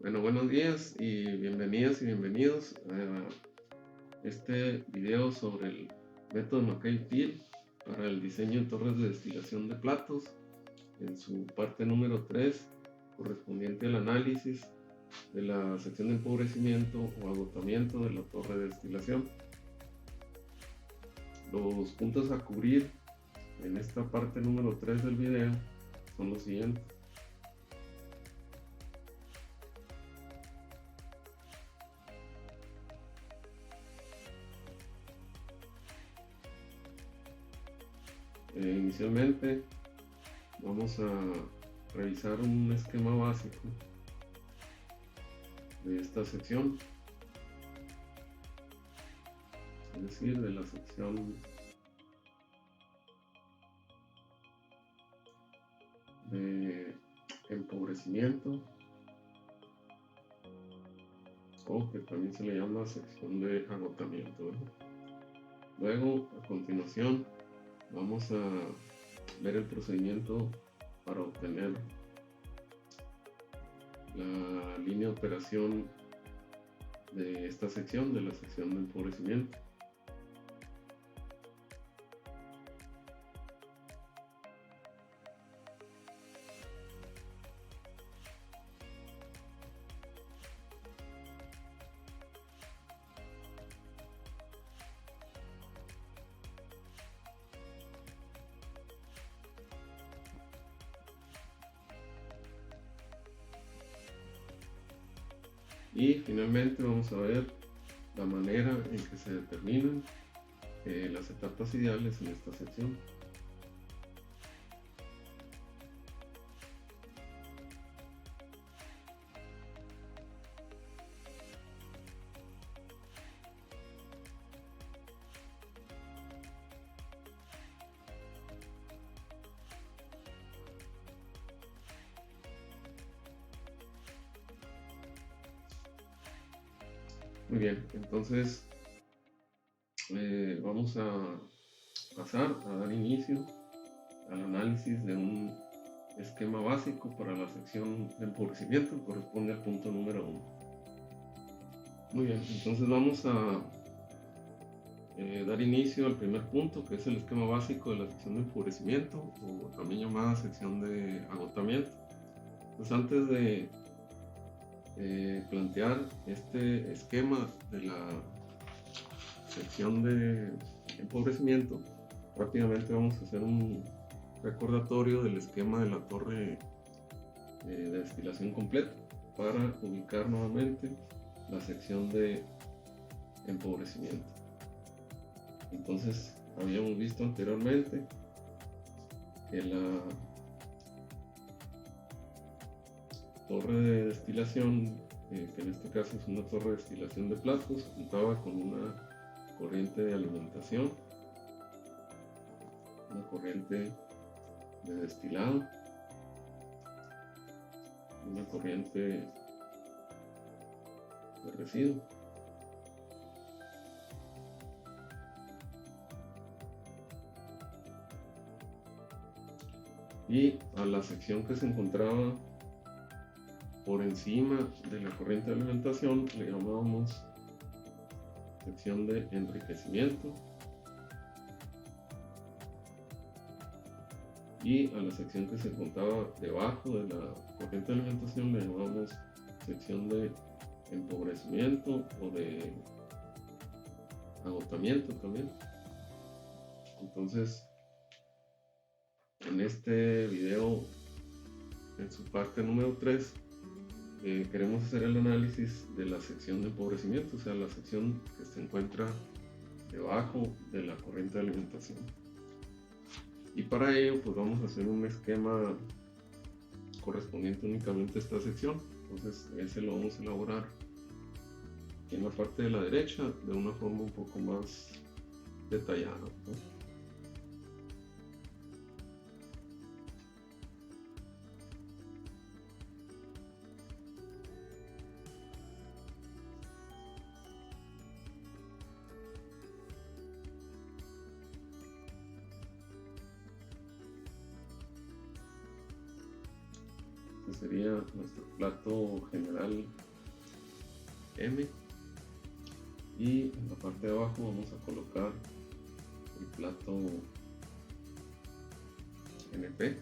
Bueno, buenos días y bienvenidas y bienvenidos a este video sobre el método McKay-Feel para el diseño de torres de destilación de platos, en su parte número 3, correspondiente al análisis de la sección de empobrecimiento o agotamiento de la torre de destilación. Los puntos a cubrir en esta parte número 3 del video son los siguientes. Inicialmente vamos a revisar un esquema básico de esta sección, es decir, de la sección de empobrecimiento, o que también se le llama sección de agotamiento, ¿verdad? Luego, a continuación, vamos a ver el procedimiento para obtener la línea de operación de esta sección, de la sección de empobrecimiento. Y finalmente vamos a ver la manera en que se determinan las etapas ideales en esta sección. Muy bien, entonces vamos a pasar a dar inicio al análisis de un esquema básico para la sección de empobrecimiento, corresponde al punto número 1. Muy bien, entonces vamos a dar inicio al primer punto, que es el esquema básico de la sección de empobrecimiento, o también llamada sección de agotamiento. Pues antes de plantear este esquema de la sección de empobrecimiento, rápidamente vamos a hacer un recordatorio del esquema de la torre de destilación completa para ubicar nuevamente la sección de empobrecimiento. Entonces, habíamos visto anteriormente que la torre de destilación, que en este caso es una torre de destilación de platos, contaba con una corriente de alimentación, una corriente de destilado, una corriente de residuo. Y a la sección que se encontraba por encima de la corriente de alimentación le llamábamos sección de enriquecimiento, y a la sección que se encontraba debajo de la corriente de alimentación le llamábamos sección de empobrecimiento o de agotamiento también. Entonces, en este video, en su parte número 3, queremos hacer el análisis de la sección de empobrecimiento, o sea, la sección que se encuentra debajo de la corriente de alimentación. Y para ello, pues vamos a hacer un esquema correspondiente únicamente a esta sección. Entonces, ese lo vamos a elaborar aquí en la parte de la derecha de una forma un poco más detallada, ¿no? Este sería nuestro plato general M. Y en la parte de abajo vamos a colocar el plato NP.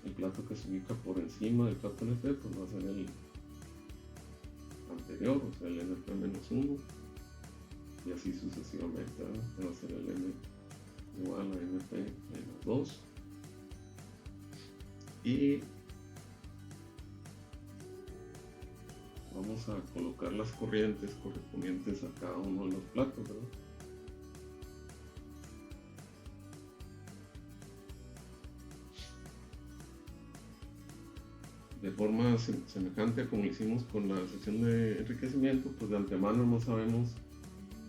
El plato que se ubica por encima del plato NP pues va a ser el anterior, o sea el NP-1, y así sucesivamente, ¿verdad? Este va a ser el N igual a NP-2. Y vamos a colocar las corrientes correspondientes a cada uno de los platos, ¿verdad? De forma semejante a como lo hicimos con la sección de enriquecimiento, pues de antemano no sabemos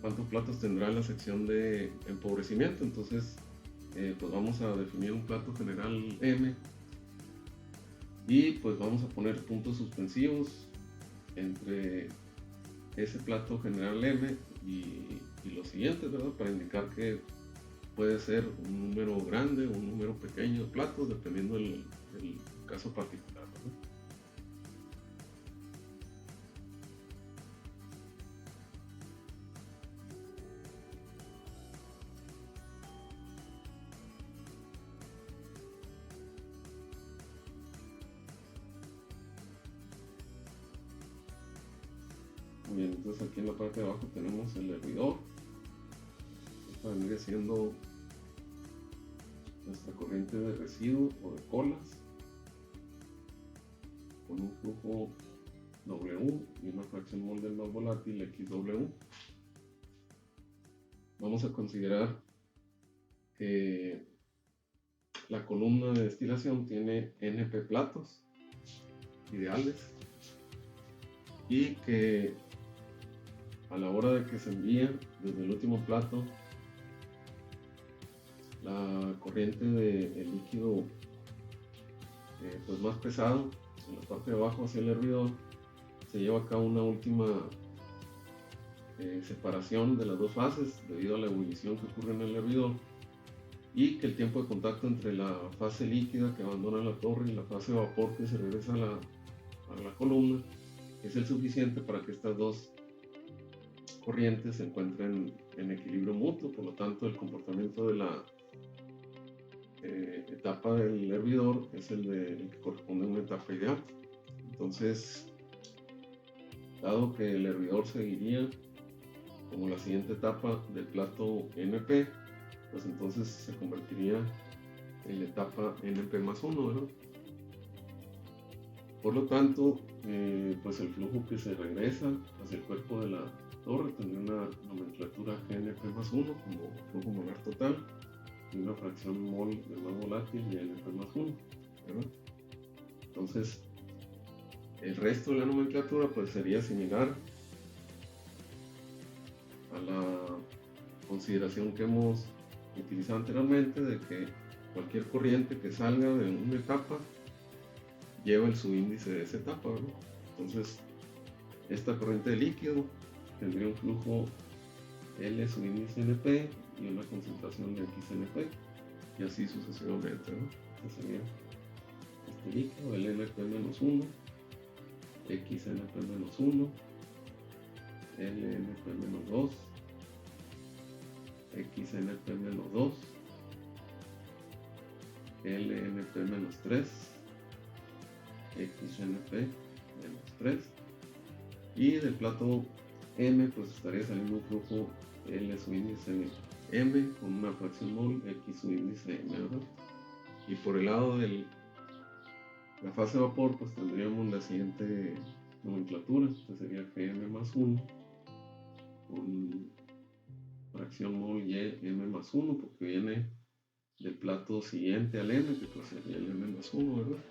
cuántos platos tendrá la sección de empobrecimiento. Entonces pues vamos a definir un plato general M y pues vamos a poner puntos suspensivos entre ese plato general M y los siguientes, ¿verdad? Para indicar que puede ser un número grande o un número pequeño de platos dependiendo del caso particular, ¿verdad? Muy bien, entonces aquí en la parte de abajo tenemos el hervidor. Esta vendría siendo nuestra corriente de residuo o de colas con un flujo W y una fracción mol del más volátil XW. Vamos a considerar que la columna de destilación tiene NP platos ideales y que a la hora de que se envía desde el último plato la corriente del líquido pues más pesado en la parte de abajo hacia el hervidor, se lleva a cabo una última separación de las dos fases debido a la ebullición que ocurre en el hervidor, y que el tiempo de contacto entre la fase líquida que abandona la torre y la fase de vapor que se regresa a la columna es el suficiente para que estas dos corrientes se encuentren en equilibrio mutuo. Por lo tanto, el comportamiento de la etapa del hervidor es el que corresponde a una etapa ideal. Entonces, dado que el hervidor seguiría como la siguiente etapa del plato NP, pues entonces se convertiría en la etapa NP más 1, ¿verdad? Por lo tanto, pues el flujo que se regresa hacia el cuerpo de la torre tendría una nomenclatura GNP más 1 como flujo molar total y una fracción mol de más volátil y NP más 1, ¿verdad? Entonces, el resto de la nomenclatura pues sería similar a la consideración que hemos utilizado anteriormente de que cualquier corriente que salga de una etapa lleva el subíndice de esa etapa, ¿verdad? Entonces, esta corriente de líquido tendría un flujo L subíndice NP y una concentración de XNP, y así sucesivamente, ¿no? Este sería este líquido, LNP-1, XNP-1, LNP-2, XNP-2, LNP-3, XNP-3, y del plato M pues estaría saliendo un flujo L subíndice M con una fracción mol X subíndice M, ¿verdad? Y por el lado de la fase de vapor pues tendríamos la siguiente nomenclatura, que sería GM más 1 con fracción mol Y M más 1, porque viene del plato siguiente al M, que pues sería el M más 1, ¿verdad?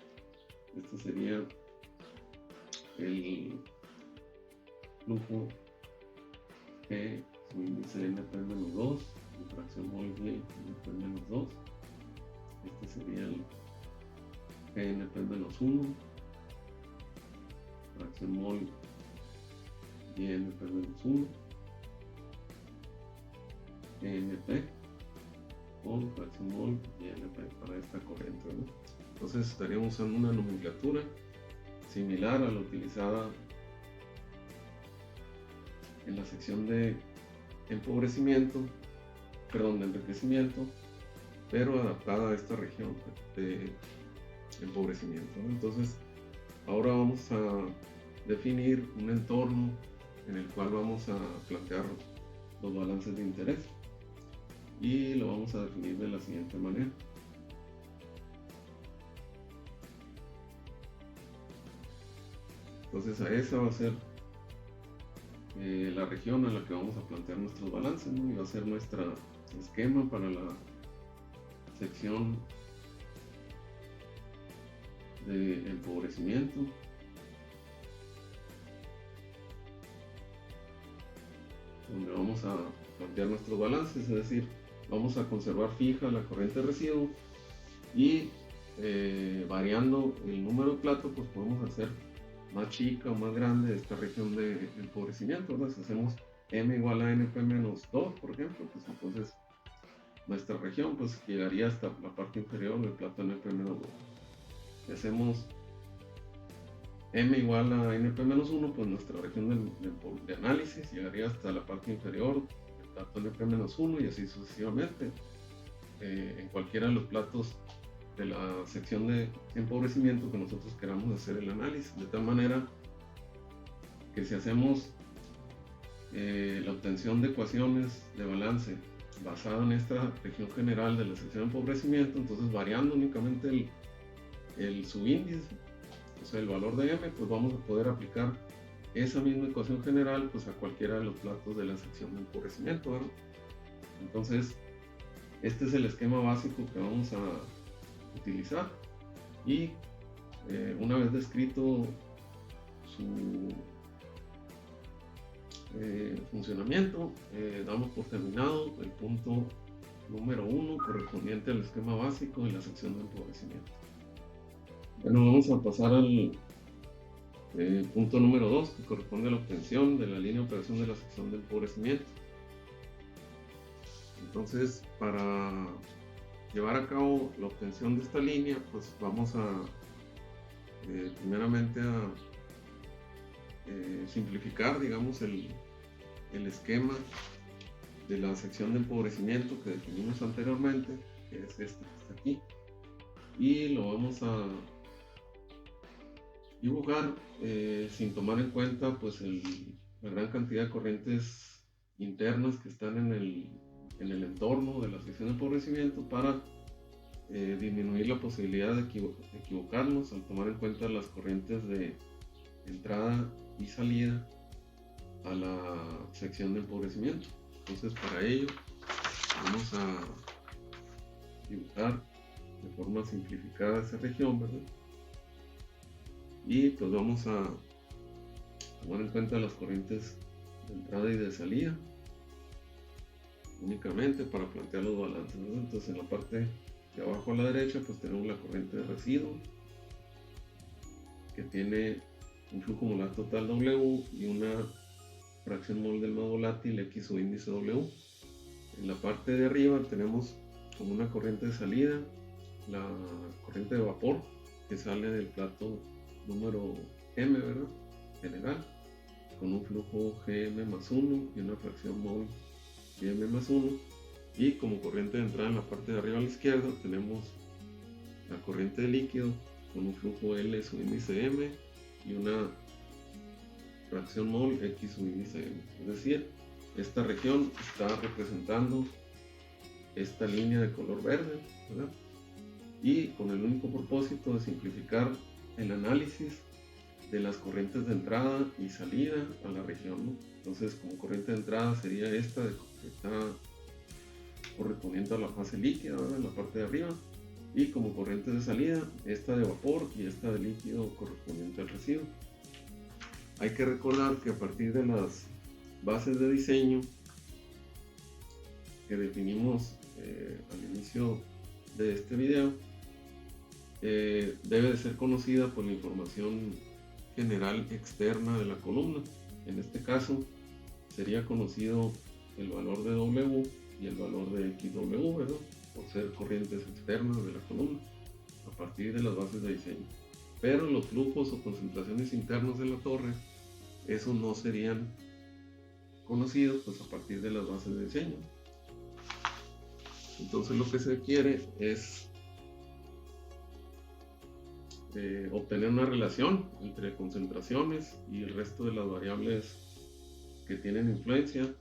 Este sería el flujo G subíndice NP-2 y fracción mol Y NP-2. Este sería el GNP-1, fracción mol Y NP-1, GNP, mol, fracción mol y NP para esta corriente, ¿no? Entonces estaríamos usando una nomenclatura similar a la utilizada en la sección de empobrecimiento, perdón, de enriquecimiento, pero adaptada a esta región de empobrecimiento, ¿no? Entonces ahora vamos a definir un entorno en el cual vamos a plantear los balances de interés y lo vamos a definir de la siguiente manera. Entonces a esa va a ser la región a la que vamos a plantear nuestros balances, ¿no? Y va a ser nuestro esquema para la sección de empobrecimiento, donde vamos a plantear nuestros balances, es decir, vamos a conservar fija la corriente de residuo y variando el número de platos, pues podemos hacer más chica o más grande esta región de empobrecimiento. Entonces, si hacemos m igual a np menos 2, por ejemplo, pues entonces nuestra región pues llegaría hasta la parte inferior del plato np menos 2. Si hacemos m igual a np menos 1, pues nuestra región de análisis llegaría hasta la parte inferior del plato np menos 1 y así sucesivamente en cualquiera de los platos de la sección de empobrecimiento que nosotros queramos hacer el análisis, de tal manera que si hacemos la obtención de ecuaciones de balance basada en esta región general de la sección de empobrecimiento, entonces variando únicamente el subíndice, o sea el valor de m, pues vamos a poder aplicar esa misma ecuación general pues a cualquiera de los platos de la sección de empobrecimiento, ¿verdad? Entonces este es el esquema básico que vamos a utilizar y una vez descrito su funcionamiento, damos por terminado el punto número 1 correspondiente al esquema básico de la sección de empobrecimiento. Bueno, vamos a pasar al punto número 2, que corresponde a la obtención de la línea de operación de la sección de empobrecimiento. Entonces, para llevar a cabo la obtención de esta línea, pues vamos a primeramente a simplificar, digamos, el esquema de la sección de empobrecimiento que definimos anteriormente, que es este que está aquí, y lo vamos a dibujar sin tomar en cuenta pues la gran cantidad de corrientes internas que están en el entorno de la sección de empobrecimiento para disminuir la posibilidad de equivocarnos al tomar en cuenta las corrientes de entrada y salida a la sección de empobrecimiento. Entonces para ello vamos a dibujar de forma simplificada esa región, ¿verdad? Y pues vamos a tomar en cuenta las corrientes de entrada y de salida únicamente para plantear los balances, ¿no? Entonces en la parte de abajo a la derecha pues tenemos la corriente de residuo que tiene un flujo molar total W y una fracción mol del modo volátil X o índice W. En la parte de arriba tenemos como una corriente de salida la corriente de vapor que sale del plato número M, ¿verdad? General, con un flujo Gm más 1 y una fracción mol Gm más 1, y como corriente de entrada en la parte de arriba a la izquierda tenemos la corriente de líquido con un flujo L su índice M y una fracción mol X su índice M. Es decir, esta región está representando esta línea de color verde, ¿verdad? Y con el único propósito de simplificar el análisis de las corrientes de entrada y salida a la región, ¿no? Entonces, como corriente de entrada sería esta que está correspondiente a la fase líquida, ¿verdad? En la parte de arriba, y como corriente de salida esta de vapor y esta de líquido correspondiente al residuo. Hay que recordar que a partir de las bases de diseño que definimos al inicio de este video, debe de ser conocida por la información general externa de la columna. En este caso sería conocido el valor de W y el valor de XW, ¿verdad? por ser corrientes externas de la columna a partir de las bases de diseño. Pero los flujos o concentraciones internos de la torre, esos no serían conocidos pues a partir de las bases de diseño. Entonces lo que se quiere es obtener una relación entre concentraciones y el resto de las variables que tienen influencia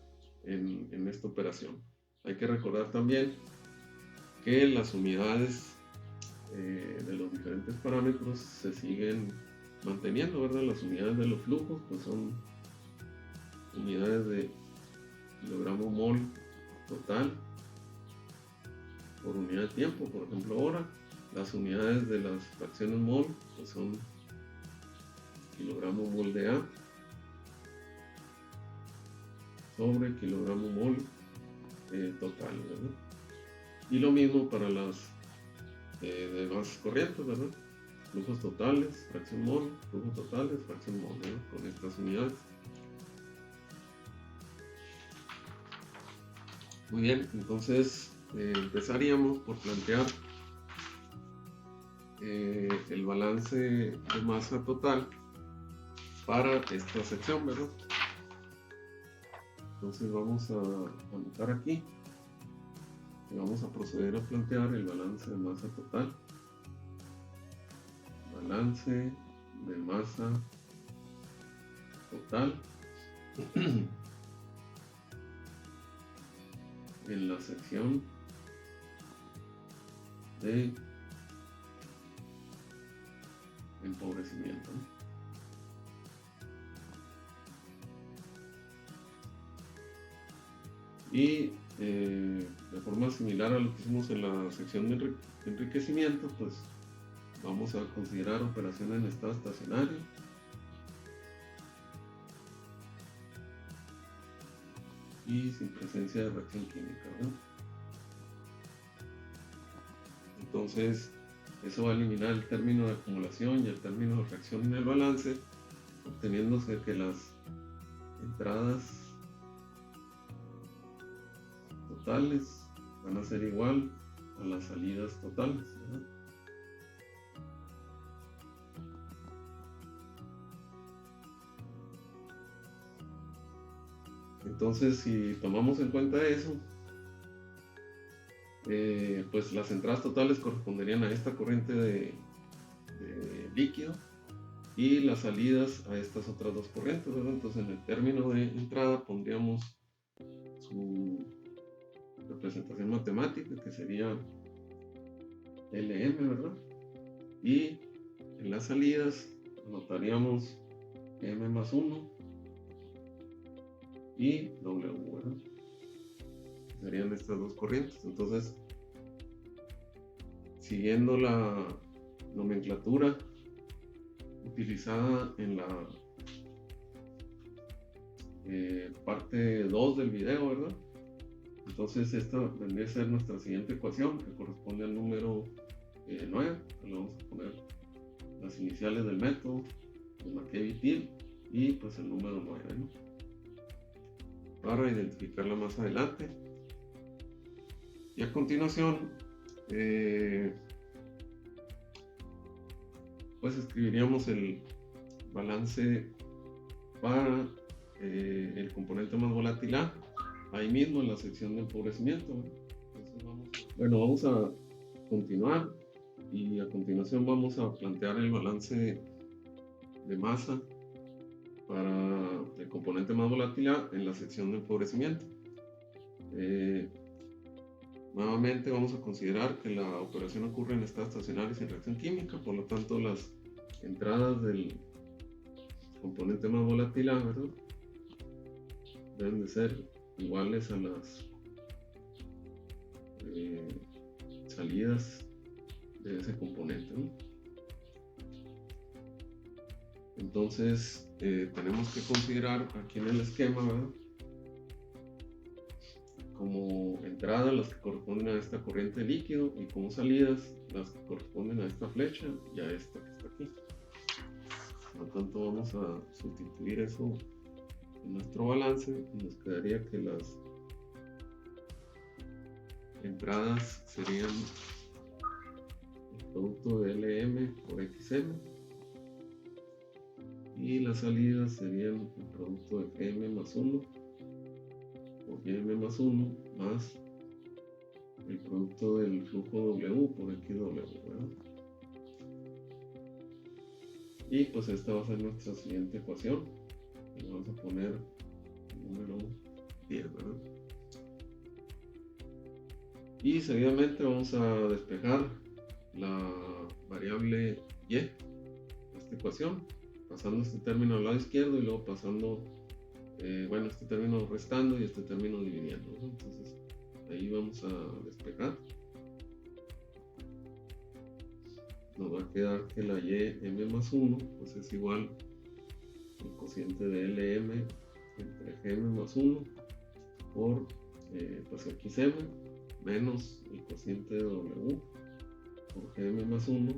en esta operación. Hay que recordar también que las unidades de los diferentes parámetros se siguen manteniendo, ¿verdad? Las unidades de los flujos pues son unidades de kilogramo mol total por unidad de tiempo, por ejemplo hora. Las unidades de las fracciones mol pues son kilogramo mol de A sobre kilogramo mol total, ¿verdad? Y lo mismo para las demás corrientes, ¿verdad? Flujos totales, fracción mol, flujos totales, fracción mol, ¿verdad? Con estas unidades. Muy bien, entonces empezaríamos por plantear el balance de masa total para esta sección, ¿verdad? Entonces vamos a anotar aquí y vamos a proceder a plantear el balance de masa total. Balance de masa total en la sección de empobrecimiento. Y de forma similar a lo que hicimos en la sección de enriquecimiento, pues vamos a considerar operaciones en estado estacionario y sin presencia de reacción química, ¿verdad? Entonces eso va a eliminar el término de acumulación y el término de reacción en el balance, obteniéndose que las entradas totales van a ser igual a las salidas totales, ¿verdad? Entonces, si tomamos en cuenta eso, pues las entradas totales corresponderían a esta corriente de líquido y las salidas a estas otras dos corrientes, ¿verdad? Entonces, en el término de entrada pondríamos su representación matemática, que sería LM, ¿verdad? Y en las salidas anotaríamos M más 1 y W, ¿verdad? Serían estas dos corrientes. Entonces, siguiendo la nomenclatura utilizada en la parte 2 del video, ¿verdad? Entonces esta vendría a ser nuestra siguiente ecuación, que corresponde al número 9. Le vamos a poner las iniciales del método, el McKay-Vitil y pues el número 9, ¿no? Para identificarla más adelante. Y a continuación pues escribiríamos el balance para el componente más volátil A, ahí mismo en la sección de empobrecimiento. Entonces vamos a continuar y a continuación vamos a plantear el balance de masa para el componente más volátil A en la sección de empobrecimiento. Nuevamente vamos a considerar que la operación ocurre en estado estacionario sin reacción química, por lo tanto las entradas del componente más volátil A, ¿verdad?, deben de ser iguales a las salidas de ese componente, ¿no? Entonces tenemos que considerar aquí en el esquema, ¿verdad?, como entradas las que corresponden a esta corriente de líquido y como salidas las que corresponden a esta flecha y a esta que está aquí. Por lo tanto vamos a sustituir eso en nuestro balance y nos quedaría que las entradas serían el producto de LM por XM y las salidas serían el producto de GM más 1 por GM más 1 más el producto del flujo W por XW, ¿verdad? Y pues esta va a ser nuestra siguiente ecuación. Le vamos a poner el número 10, ¿verdad? Y seguidamente vamos a despejar la variable y de esta ecuación, pasando este término al lado izquierdo y luego pasando, este término restando y este término dividiendo, ¿no? Entonces ahí vamos a despejar. Nos va a quedar que la y m más 1 pues es igual al cociente de LM entre GM más 1 por pues XM menos el cociente de W por GM más 1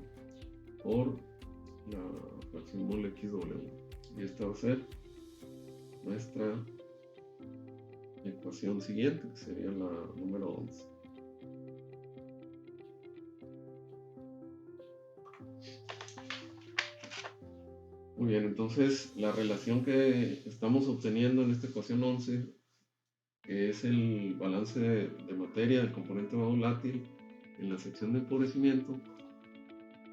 por la fracción mol XW. Y esta va a ser nuestra ecuación siguiente, que sería la número 11. Muy bien, entonces la relación que estamos obteniendo en esta ecuación 11 es el balance de materia del componente volátil en la sección de empobrecimiento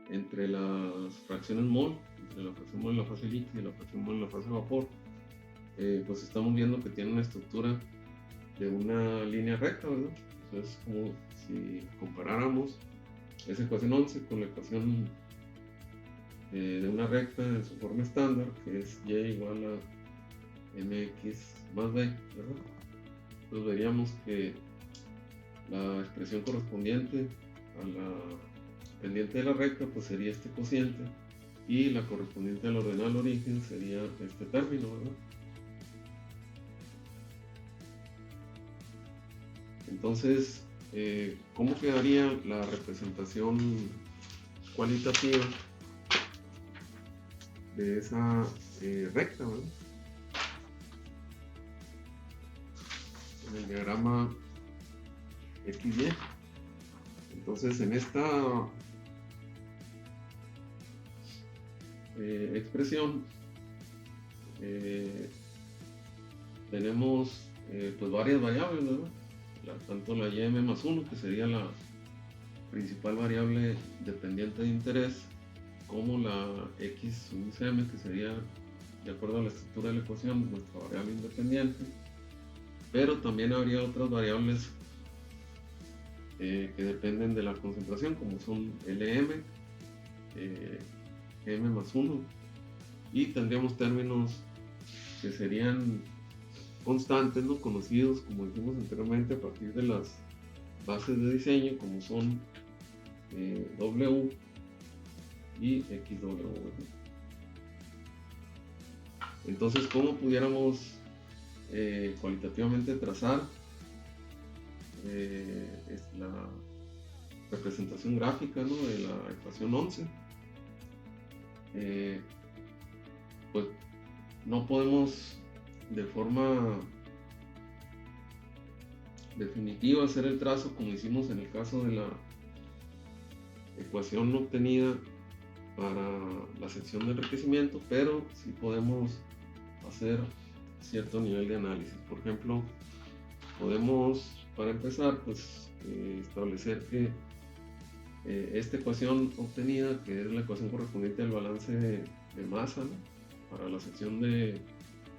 entre las fracciones mol, entre la fracción mol en la fase líquida y la fracción mol en la fase vapor. Pues estamos viendo que tiene una estructura de una línea recta, ¿verdad? Entonces, como si comparáramos esa ecuación 11 con la ecuación de una recta en su forma estándar, que es y igual a mx más b, ¿verdad? Entonces veríamos que la expresión correspondiente a la pendiente de la recta pues sería este cociente y la correspondiente al ordenal origen sería este término, ¿verdad? Entonces, ¿cómo quedaría la representación cualitativa de esa recta, ¿verdad? En el diagrama XY. Entonces, en esta expresión tenemos pues varias variables, ¿verdad? Tanto la y m más 1, que sería la principal variable dependiente de interés, como la x sub m, que sería, de acuerdo a la estructura de la ecuación, nuestra variable independiente. Pero también habría otras variables que dependen de la concentración, como son LM, M más 1, y tendríamos términos que serían constantes, ¿no? Conocidos, como dijimos anteriormente, a partir de las bases de diseño, como son W y XW. Entonces, ¿cómo pudiéramos cualitativamente trazar es la representación gráfica, ¿no? De la ecuación 11? Pues no podemos de forma definitiva hacer el trazo como hicimos en el caso de la ecuación obtenida para la sección de enriquecimiento, pero sí podemos hacer cierto nivel de análisis. Por ejemplo, podemos, para empezar, pues establecer que esta ecuación obtenida, que es la ecuación correspondiente al balance de masa, ¿no? Para la sección de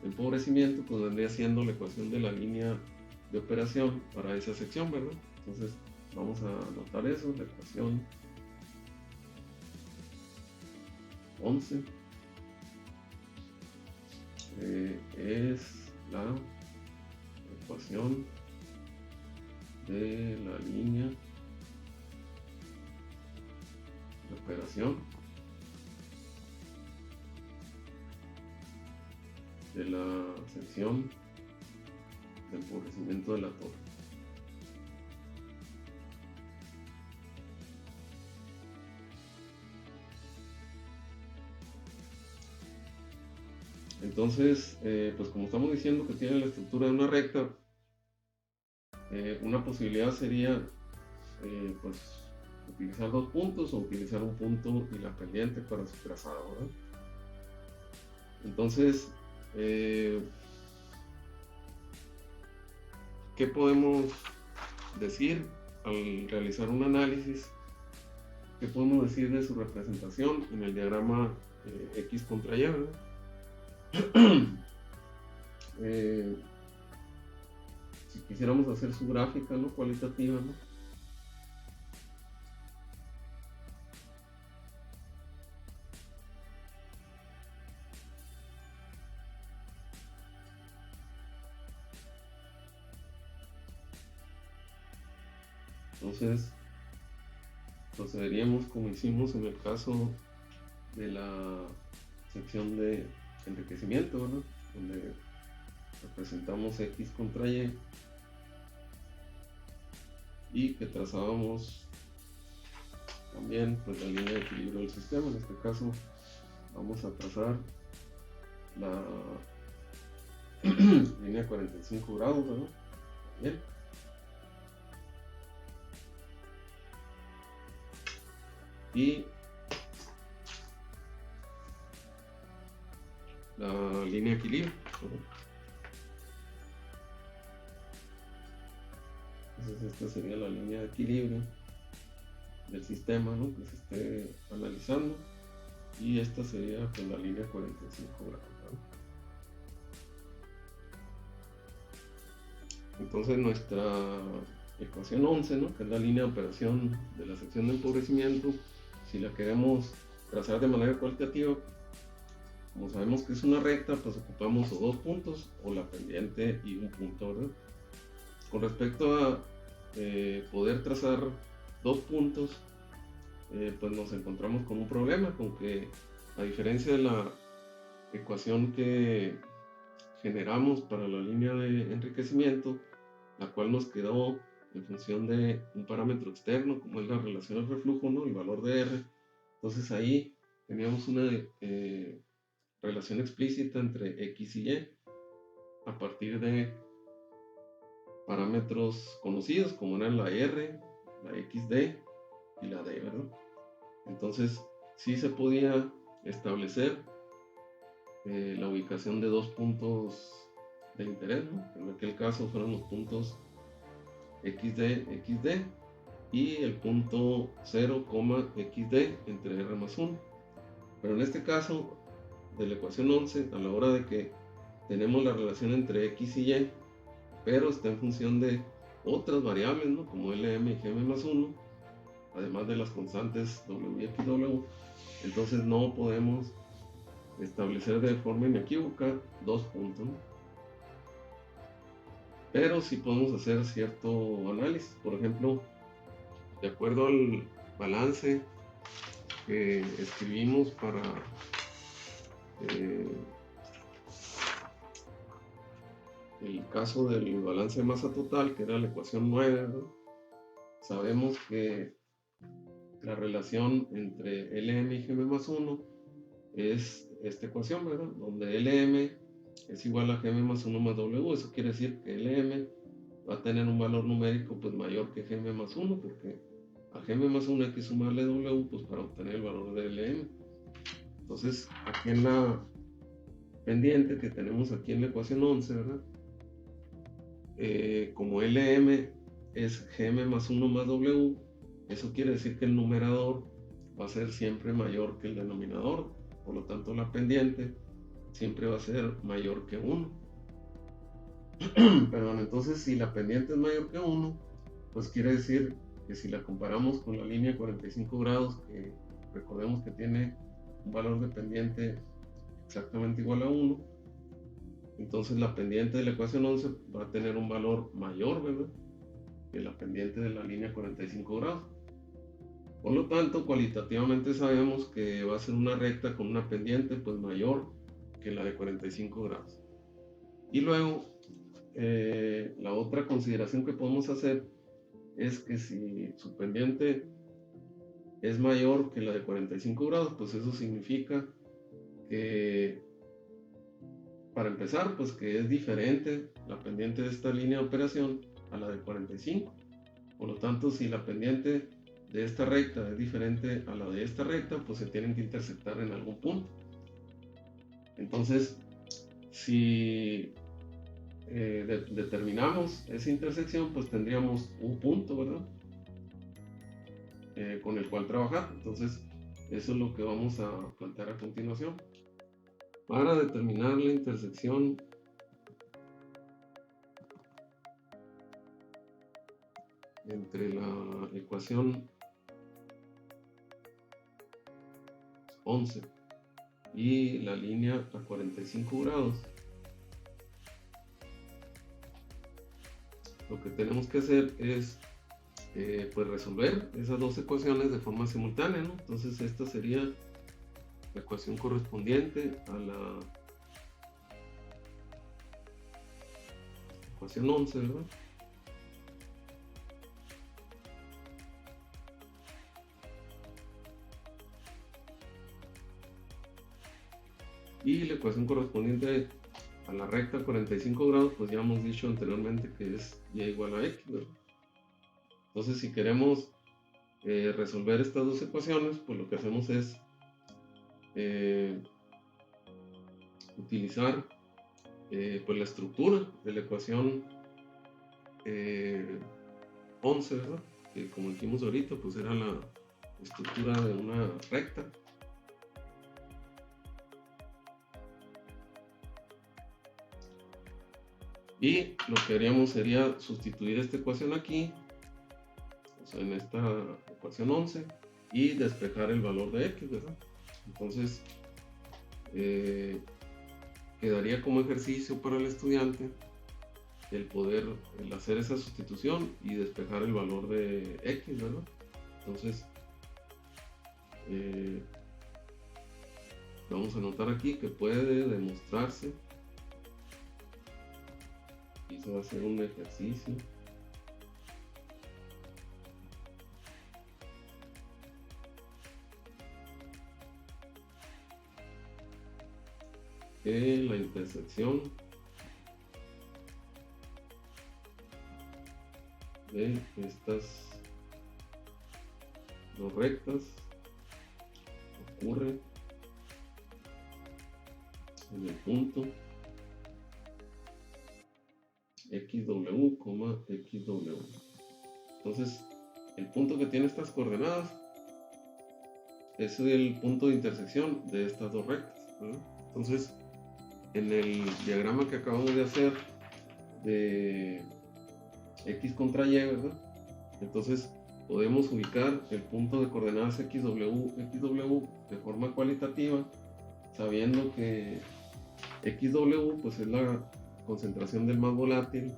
empobrecimiento, pues vendría siendo la ecuación de la línea de operación para esa sección, ¿verdad? Entonces vamos a anotar eso, la ecuación 11 es la ecuación de la línea de operación de la sección de empobrecimiento de la torre. Entonces, pues como estamos diciendo que tiene la estructura de una recta, una posibilidad sería pues utilizar 2 puntos o utilizar un punto y la pendiente para su trazado, ¿verdad? Entonces, ¿qué podemos decir al realizar un análisis? ¿Qué podemos decir de su representación en el diagrama X contra Y, ¿verdad? Si quisiéramos hacer su gráfica, ¿no?, cualitativa, ¿no? Entonces, procederíamos como hicimos en el caso de la sección de enriquecimiento, ¿verdad?, donde representamos X contra y que trazábamos también pues la línea de equilibrio del sistema. En este caso vamos a trazar la línea de 45 grados, ¿verdad? Bien. Y la línea de equilibrio, ¿verdad? Entonces esta sería la línea de equilibrio del sistema, ¿no?, que se esté analizando, y esta sería pues la línea 45 grados, ¿verdad? Entonces nuestra ecuación 11, ¿no?, que es la línea de operación de la sección de empobrecimiento, si la queremos trazar de manera cualitativa, como sabemos que es una recta, pues ocupamos o 2 puntos o la pendiente y un punto, ¿verdad? Con respecto a poder trazar 2 puntos, pues nos encontramos con un problema, con que a diferencia de la ecuación que generamos para la línea de enriquecimiento, la cual nos quedó en función de un parámetro externo como es la relación de reflujo, ¿no?, el valor de R. Entonces ahí teníamos una relación explícita entre X y Y a partir de parámetros conocidos como eran la R, la XD y la D, ¿verdad? Entonces sí se podía establecer la ubicación de 2 puntos de interés, ¿no?, en aquel caso fueron los puntos XD, XD y el punto 0, XD entre R más 1. Pero en este caso de la ecuación 11, a la hora de que tenemos la relación entre X y Y, pero está en función de otras variables, ¿no?, como LM y GM más 1, además de las constantes W y XW, entonces no podemos establecer de forma inequívoca 2 puntos, ¿no? Pero sí podemos hacer cierto análisis. Por ejemplo, de acuerdo al balance que escribimos para el caso del balance de masa total, que era la ecuación 9, ¿no?, sabemos que la relación entre LM y GM más 1 es esta ecuación, ¿verdad?, donde LM es igual a GM más 1 más W. Eso quiere decir que LM va a tener un valor numérico pues mayor que GM más 1, porque a GM más 1 hay que sumarle W pues para obtener el valor de LM. Entonces aquí en la pendiente que tenemos aquí en la ecuación 11, ¿verdad?, como LM es GM más 1 más W, eso quiere decir que el numerador va a ser siempre mayor que el denominador, por lo tanto la pendiente siempre va a ser mayor que 1. Perdón, entonces si la pendiente es mayor que 1, pues quiere decir que si la comparamos con la línea 45 grados, que recordemos que tiene un valor de pendiente exactamente igual a 1, entonces la pendiente de la ecuación 11 va a tener un valor mayor, ¿verdad?, que la pendiente de la línea 45 grados. Por lo tanto, cualitativamente sabemos que va a ser una recta con una pendiente pues mayor que la de 45 grados. Y luego, la otra consideración que podemos hacer es que si su pendiente es mayor que la de 45 grados, pues eso significa que, para empezar, pues que es diferente la pendiente de esta línea de operación a la de 45. Por lo tanto, si la pendiente de esta recta es diferente a la de esta recta, pues se tienen que intersectar en algún punto. Entonces, si determinamos esa intersección, pues tendríamos un punto, ¿verdad? Con el cual trabajar. Entonces, eso es lo que vamos a plantear a continuación. Para determinar la intersección entre la ecuación 11 y la línea a 45 grados, lo que tenemos que hacer es pues resolver esas dos ecuaciones de forma simultánea, ¿no? Entonces esta sería la ecuación correspondiente a la ecuación 11, ¿verdad? Y la ecuación correspondiente a la recta 45 grados, pues ya hemos dicho anteriormente que es y igual a x, ¿verdad? Entonces, si queremos resolver estas dos ecuaciones, pues lo que hacemos es utilizar pues la estructura de la ecuación 11, ¿verdad? Que como dijimos ahorita, pues era la estructura de una recta. Y lo que haríamos sería sustituir esta ecuación aquí, o sea, en esta ecuación 11, y despejar el valor de x, ¿verdad? Entonces, quedaría como ejercicio para el estudiante el poder hacer esa sustitución y despejar el valor de x, ¿verdad? Entonces, vamos a anotar aquí que puede demostrarse, y eso va a ser un ejercicio, que la intersección de estas dos rectas ocurre en el punto xw, xw. Entonces, el punto que tiene estas coordenadas es el punto de intersección de estas dos rectas, ¿verdad? Entonces, en el diagrama que acabamos de hacer de x contra y, ¿verdad? Entonces podemos ubicar el punto de coordenadas xw de forma cualitativa, sabiendo que xw pues es la concentración del más volátil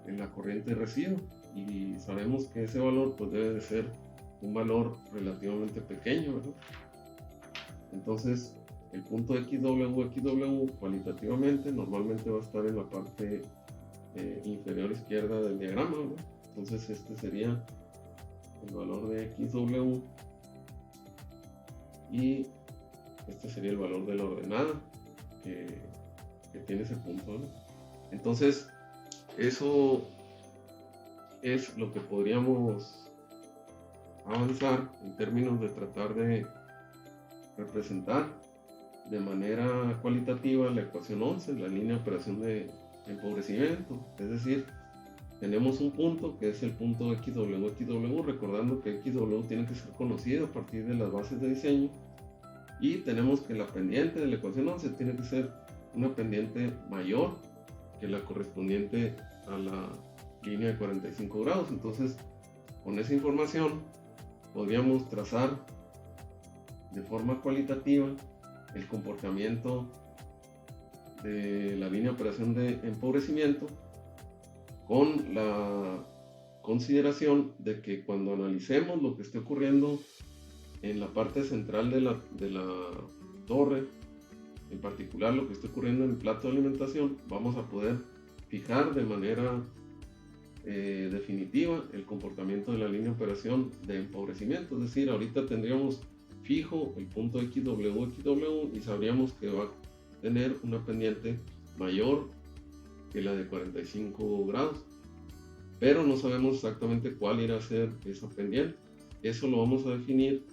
en la corriente de residuo, y sabemos que ese valor pues debe de ser un valor relativamente pequeño, ¿verdad? Entonces el punto xw cualitativamente normalmente va a estar en la parte inferior izquierda del diagrama, ¿verdad? Entonces este sería el valor de xw y este sería el valor de la ordenada que tiene ese punto, ¿no? Entonces eso es lo que podríamos avanzar en términos de tratar de representar de manera cualitativa la ecuación 11, la línea de operación de empobrecimiento. Es decir, tenemos un punto que es el punto xw, recordando que xw tiene que ser conocido a partir de las bases de diseño, y tenemos que la pendiente de la ecuación 11 tiene que ser una pendiente mayor que la correspondiente a la línea de 45 grados. Entonces, con esa información podríamos trazar de forma cualitativa el comportamiento de la línea de operación de empobrecimiento, con la consideración de que cuando analicemos lo que esté ocurriendo en la parte central de la torre, en particular lo que esté ocurriendo en el plato de alimentación, vamos a poder fijar de manera definitiva el comportamiento de la línea de operación de empobrecimiento. Es decir, ahorita tendríamos fijo el punto xw y sabríamos que va a tener una pendiente mayor que la de 45 grados. pero no sabemos exactamente cuál irá a ser esa pendiente. Eso lo vamos a definir,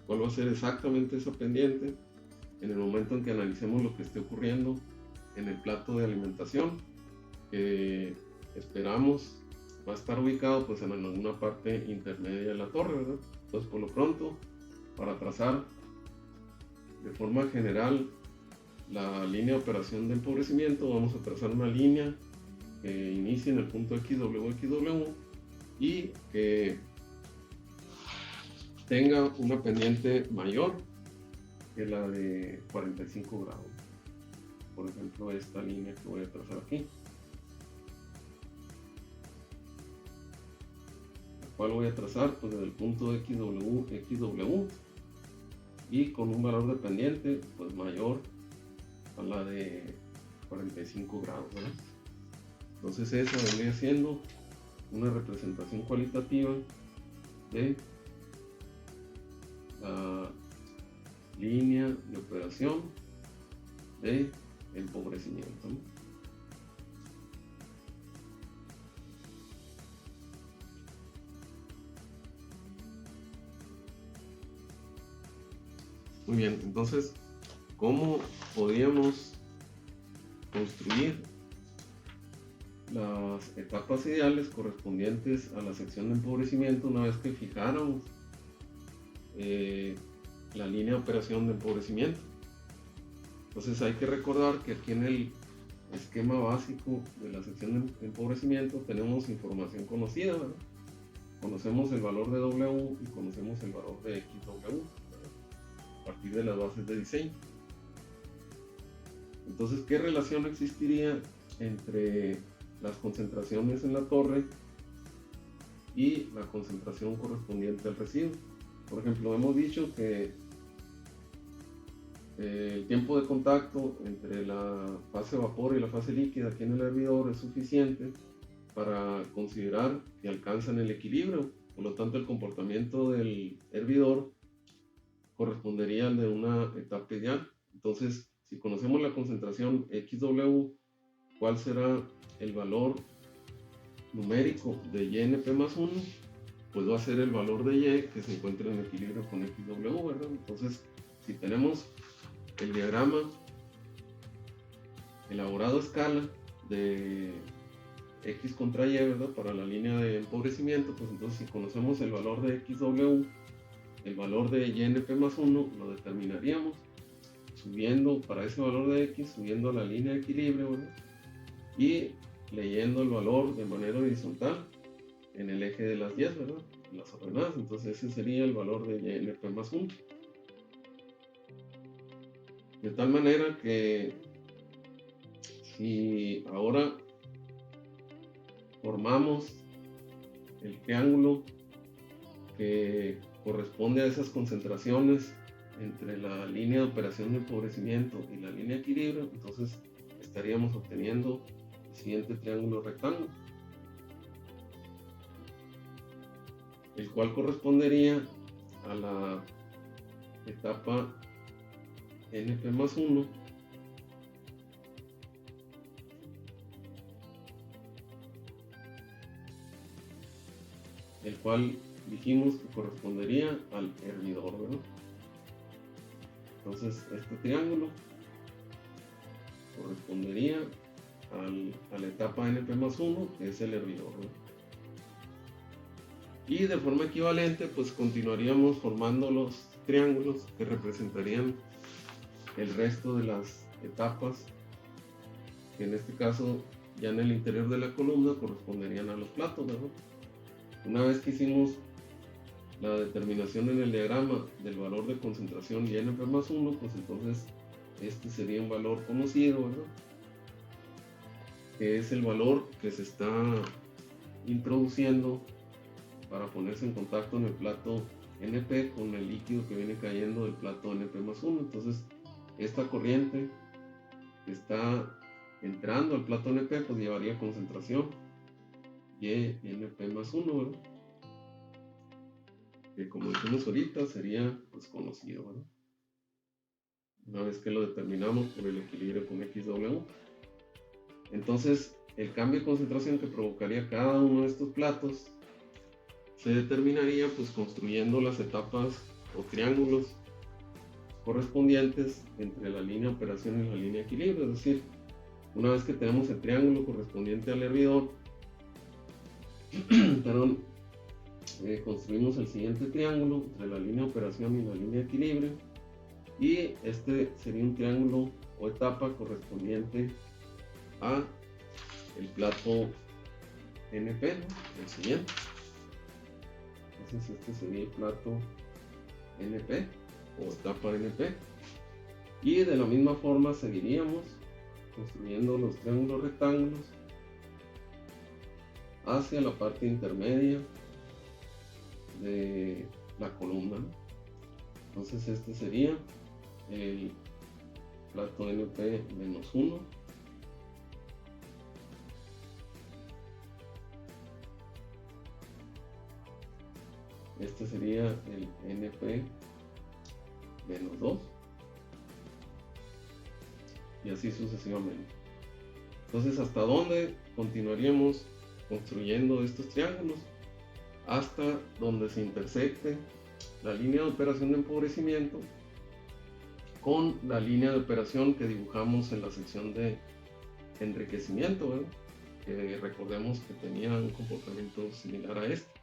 cuál va a ser exactamente esa pendiente, en el momento en que analicemos lo que esté ocurriendo en el plato de alimentación, que esperamos va a estar ubicado pues en alguna parte intermedia de la torre, ¿verdad? Entonces, por lo pronto, para trazar de forma general la línea de operación de empobrecimiento, vamos a trazar una línea que inicie en el punto XWXW y que tenga una pendiente mayor que la de 45 grados. Por ejemplo, esta línea que voy a trazar aquí, la cual voy a trazar pues desde el punto XW y con un valor de pendiente pues mayor a la de 45 grados, ¿verdad? Entonces esa vendría siendo una representación cualitativa de la línea de operación de empobrecimiento, ¿no? Muy bien, entonces, ¿cómo podríamos construir las etapas ideales correspondientes a la sección de empobrecimiento una vez que fijáramos la línea de operación de empobrecimiento? Entonces hay que recordar que aquí en el esquema básico de la sección de empobrecimiento tenemos información conocida, ¿verdad? Conocemos el valor de W y conocemos el valor de XW, ¿verdad? A partir de las bases de diseño. Entonces, ¿qué relación existiría entre las concentraciones en la torre y la concentración correspondiente al residuo? Por ejemplo, hemos dicho que el tiempo de contacto entre la fase vapor y la fase líquida aquí en el hervidor es suficiente para considerar que alcanzan el equilibrio. Por lo tanto, el comportamiento del hervidor correspondería al de una etapa ideal. Entonces, si conocemos la concentración XW, ¿cuál será el valor numérico de YNP más 1? Pues va a ser el valor de Y que se encuentra en equilibrio con XW, ¿verdad? Entonces, si tenemos el diagrama elaborado a escala de X contra Y, ¿verdad? Para la línea de empobrecimiento, pues entonces si conocemos el valor de XW, el valor de YNP más 1 lo determinaríamos subiendo para ese valor de X, subiendo a la línea de equilibrio, ¿verdad? Y leyendo el valor de manera horizontal en el eje de las Y, ¿verdad? Las ordenadas. Entonces ese sería el valor de YNP más 1. De tal manera que si ahora formamos el triángulo que corresponde a esas concentraciones entre la línea de operación de empobrecimiento y la línea de equilibrio, entonces estaríamos obteniendo el siguiente triángulo rectángulo, el cual correspondería a la etapa NP más 1 el cual dijimos que correspondería al hervidor, ¿verdad? Entonces este triángulo correspondería a la etapa NP más 1, que es el hervidor, ¿verdad? Y de forma equivalente pues continuaríamos formando los triángulos que representarían el resto de las etapas, que en este caso ya en el interior de la columna corresponderían a los platos, ¿verdad? Una vez que hicimos la determinación en el diagrama del valor de concentración YNP más 1, pues entonces este sería un valor conocido, ¿verdad? Que es el valor que se está introduciendo para ponerse en contacto en el plato NP con el líquido que viene cayendo del plato NP más 1. Entonces esta corriente que está entrando al plato NP pues llevaría concentración YNP más 1, ¿verdad? Que como dijimos ahorita sería pues conocido, ¿verdad? Una vez que lo determinamos por el equilibrio con XW. Entonces el cambio de concentración que provocaría cada uno de estos platos se determinaría pues construyendo las etapas o triángulos correspondientes entre la línea de operación y la línea de equilibrio. Es decir, una vez que tenemos el triángulo correspondiente al hervidor, perdón, construimos el siguiente triángulo entre la línea de operación y la línea de equilibrio, y este sería un triángulo o etapa correspondiente a el plato NP, ¿no? El siguiente. Entonces este sería el plato NP o etapa NP, y de la misma forma seguiríamos construyendo los triángulos rectángulos hacia la parte intermedia de la columna. Entonces este sería el plato NP-1, este sería el NP-2, y así sucesivamente. Entonces, ¿hasta dónde continuaríamos construyendo estos triángulos? Hasta donde se intersecte la línea de operación de empobrecimiento con la línea de operación que dibujamos en la sección de enriquecimiento, ¿verdad? Que recordemos que tenía un comportamiento similar a este.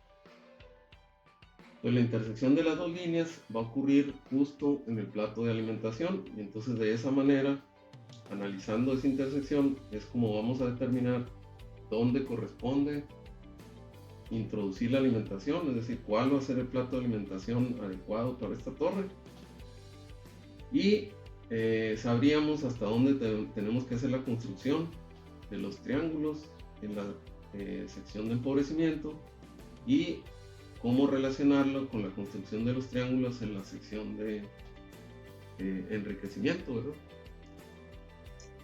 Pues la intersección de las dos líneas va a ocurrir justo en el plato de alimentación, y entonces de esa manera, analizando esa intersección, es como vamos a determinar dónde corresponde introducir la alimentación, es decir, cuál va a ser el plato de alimentación adecuado para esta torre, y sabríamos hasta dónde tenemos que hacer la construcción de los triángulos en la sección de empobrecimiento, y cómo relacionarlo con la construcción de los triángulos en la sección de enriquecimiento, ¿verdad?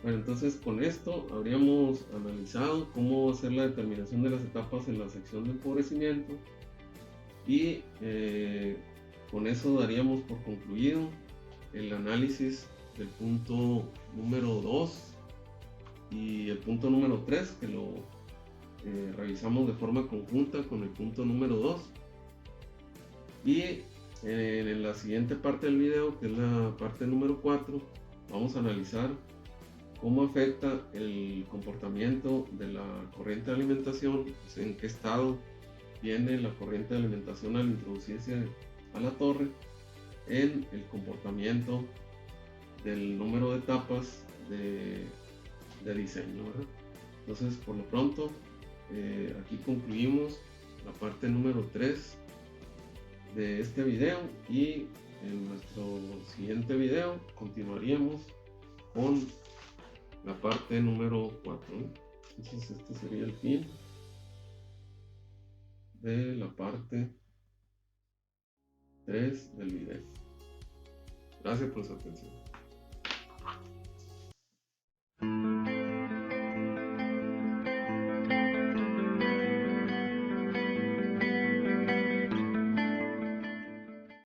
Bueno, entonces con esto habríamos analizado cómo hacer la determinación de las etapas en la sección de empobrecimiento, y con eso daríamos por concluido el análisis del punto número 2 y el punto número 3, que lo revisamos de forma conjunta con el punto número 2. Y en la siguiente parte del video, que es la parte número 4, vamos a analizar cómo afecta el comportamiento de la corriente de alimentación, pues en qué estado viene la corriente de alimentación al introducirse a la torre, en el comportamiento del número de etapas de diseño, ¿verdad? Entonces, por lo pronto, aquí concluimos la parte número 3 de este video, y en nuestro siguiente video continuaríamos con la parte número 4. Entonces este sería el fin de la parte 3 del video. Gracias por su atención.